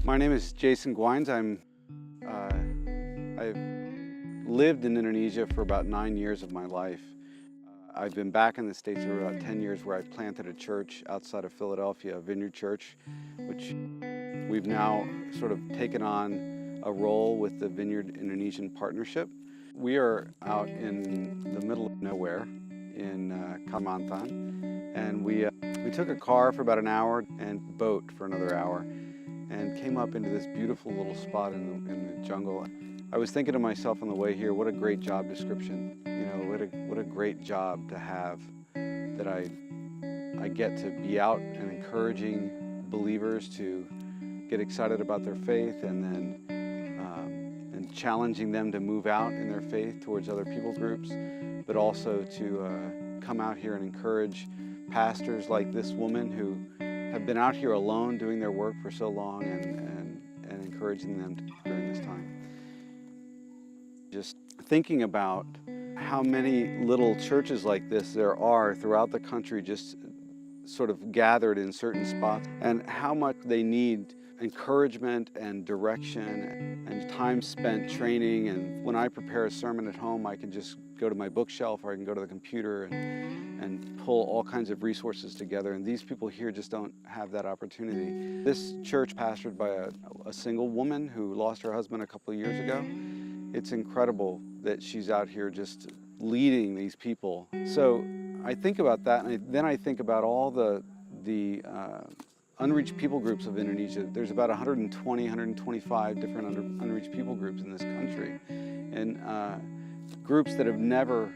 My name is Jason Gwines. I've lived in Indonesia for about 9 years of my life. I've been back in the States for about 10 years where I planted a church outside of Philadelphia, a Vineyard church, which we've now sort of taken on a role with the Vineyard Indonesian Partnership. We are out in the middle of nowhere in Kalimantan, and we took a car for about an hour and boat for another hour, and came up into this beautiful little spot in the jungle. I was thinking to myself on the way here, what a great job description. You know, what a great job to have, that I get to be out and encouraging believers to get excited about their faith, and then and challenging them to move out in their faith towards other people groups, but also to come out here and encourage pastors like this woman who have been out here alone doing their work for so long, and encouraging them during this time. Just thinking about how many little churches like this there are throughout the country, just sort of gathered in certain spots, and how much they need encouragement and direction and time spent training. And when I prepare a sermon at home, I can just go to my bookshelf, or I can go to the computer and pull all kinds of resources together. And these people here just don't have that opportunity. This church pastored by a single woman who lost her husband a couple of years ago. It's incredible that she's out here just leading these people. So I think about that, and then I think about all the unreached people groups of Indonesia. There's about 120, 125 different unreached people groups in this country, and groups that have never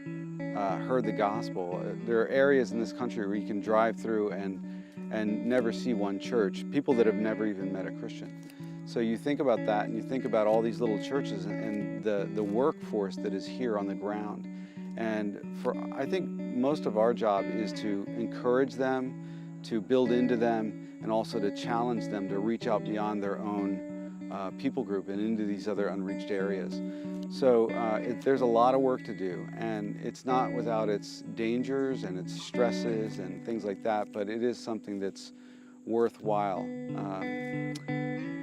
heard the gospel. There are areas in this country where you can drive through and never see one church, people that have never even met a Christian. So you think about that, and you think about all these little churches and the workforce that is here on the ground. And I think most of our job is to encourage them, to build into them, and also to challenge them to reach out beyond their own people group and into these other unreached areas. So there's a lot of work to do, and it's not without its dangers and its stresses and things like that, but it is something that's worthwhile.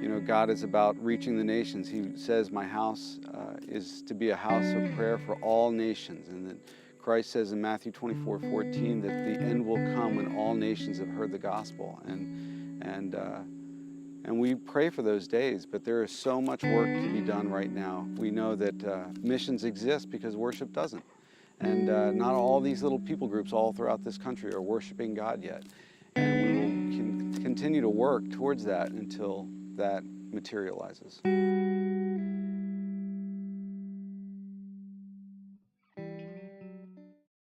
You know, God is about reaching the nations. He says, my house is to be a house of prayer for all nations, and that Christ says in Matthew 24:14 that the end will come when all nations have heard the gospel. And we pray for those days, but there is so much work to be done right now. We know that missions exist because worship doesn't. And not all these little people groups all throughout this country are worshiping God yet. And we will continue to work towards that until that materializes.